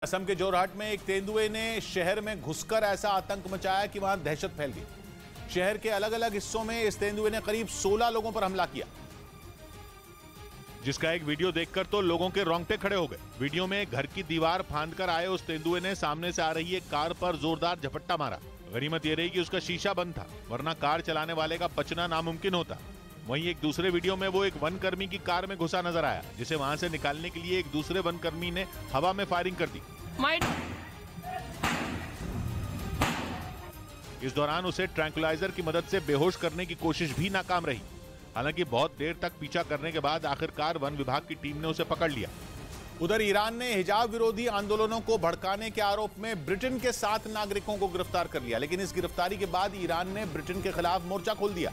असम के जोरहाट में एक तेंदुए ने शहर में घुसकर ऐसा आतंक मचाया कि वहां दहशत फैल गई। शहर के अलग अलग हिस्सों में इस तेंदुए ने करीब 16 लोगों पर हमला किया, जिसका एक वीडियो देखकर तो लोगों के रोंगटे खड़े हो गए। वीडियो में घर की दीवार फांदकर आए उस तेंदुए ने सामने से आ रही एक कार पर जोरदार झपट्टा मारा। गनीमत यह रही कि उसका शीशा बंद था, वरना कार चलाने वाले का बचना नामुमकिन होता। वहीं एक दूसरे वीडियो में वो एक वनकर्मी की कार में घुसा नजर आया, जिसे वहां से निकालने के लिए एक दूसरे वनकर्मी ने हवा में फायरिंग कर दी। इस दौरान उसे ट्रैंकुलाइजर की मदद से बेहोश करने की कोशिश भी नाकाम रही। हालांकि बहुत देर तक पीछा करने के बाद आखिरकार वन विभाग की टीम ने उसे पकड़ लिया। उधर ईरान ने हिजाब विरोधी आंदोलनों को भड़काने के आरोप में ब्रिटेन के 7 नागरिकों को गिरफ्तार कर लिया, लेकिन इस गिरफ्तारी के बाद ईरान ने ब्रिटेन के खिलाफ मोर्चा खोल दिया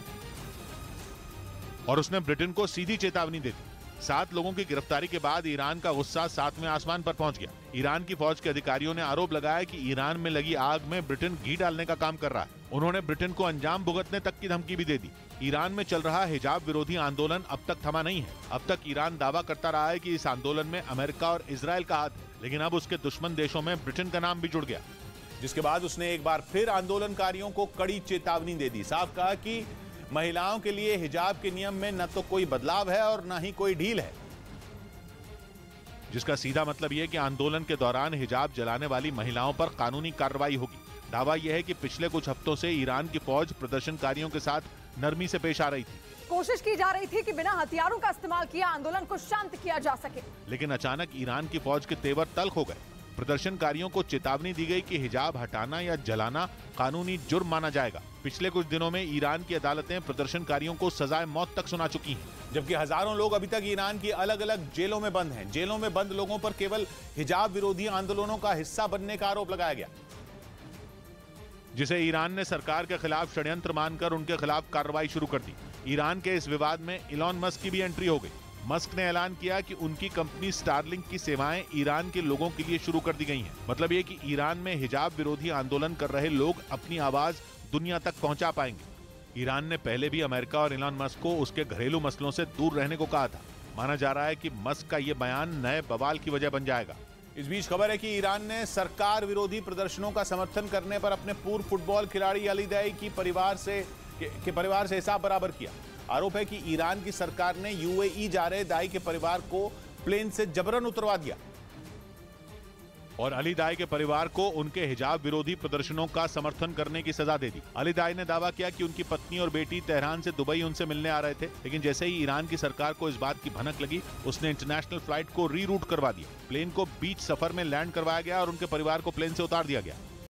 और उसने ब्रिटेन को सीधी चेतावनी दे दी। 7 लोगों की गिरफ्तारी के बाद ईरान का गुस्सा 7वें आसमान पर पहुंच गया। ईरान की फौज के अधिकारियों ने आरोप लगाया कि ईरान में लगी आग में ब्रिटेन घी डालने का काम कर रहा है। उन्होंने ब्रिटेन को अंजाम भुगतने तक की धमकी भी दे दी। ईरान में चल रहा हिजाब विरोधी आंदोलन अब तक थमा नहीं है। अब तक ईरान दावा करता रहा है कि इस आंदोलन में अमेरिका और इजराइल का हाथ है, लेकिन अब उसके दुश्मन देशों में ब्रिटेन का नाम भी जुड़ गया, जिसके बाद उसने एक बार फिर आंदोलनकारियों को कड़ी चेतावनी दे दी। साफ कहा कि महिलाओं के लिए हिजाब के नियम में न तो कोई बदलाव है और न ही कोई ढील है, जिसका सीधा मतलब यह कि आंदोलन के दौरान हिजाब जलाने वाली महिलाओं पर कानूनी कार्रवाई होगी। दावा यह है कि पिछले कुछ हफ्तों से ईरान की फौज प्रदर्शनकारियों के साथ नरमी से पेश आ रही थी। कोशिश की जा रही थी कि बिना हथियारों का इस्तेमाल किए आंदोलन को शांत किया जा सके, लेकिन अचानक ईरान की फौज के तेवर तल्ख हो गए। प्रदर्शनकारियों को चेतावनी दी गई कि हिजाब हटाना या जलाना कानूनी जुर्म माना जाएगा। पिछले कुछ दिनों में ईरान की अदालतें प्रदर्शनकारियों को सजाए मौत तक सुना चुकी हैं, जबकि हजारों लोग अभी तक ईरान की अलग अलग जेलों में बंद हैं। जेलों में बंद लोगों पर केवल हिजाब विरोधी आंदोलनों का हिस्सा बनने का आरोप लगाया गया, जिसे ईरान ने सरकार के खिलाफ षड्यंत्र मानकर उनके खिलाफ कार्रवाई शुरू कर दी। ईरान के इस विवाद में इलॉन मस्क की भी एंट्री हो गई। मस्क ने ऐलान किया कि उनकी कंपनी स्टारलिंक की सेवाएं ईरान के लोगों के लिए शुरू कर दी गई हैं। मतलब ये कि ईरान में हिजाब विरोधी आंदोलन कर रहे लोग अपनी आवाज दुनिया तक पहुंचा पाएंगे। ईरान ने पहले भी अमेरिका और इलॉन मस्क को उसके घरेलू मसलों से दूर रहने को कहा था। माना जा रहा है कि मस्क का ये बयान नए बवाल की वजह बन जाएगा। इस बीच खबर है कि ईरान ने सरकार विरोधी प्रदर्शनों का समर्थन करने पर अपने पूर्व फुटबॉल खिलाड़ी अली दाई की परिवार से हिसाब बराबर किया। आरोप है कि ईरान की सरकार ने यूएई जा रहे दाई के परिवार को प्लेन से जबरन उतरवा दिया और अली दाई के परिवार को उनके हिजाब विरोधी प्रदर्शनों का समर्थन करने की सजा दे दी। अली दाई ने दावा किया कि उनकी पत्नी और बेटी तेहरान से दुबई उनसे मिलने आ रहे थे, लेकिन जैसे ही ईरान की सरकार को इस बात की भनक लगी, उसने इंटरनेशनल फ्लाइट को रीरूट करवा दिया। प्लेन को बीच सफर में लैंड करवाया गया और उनके परिवार को प्लेन से उतार दिया गया।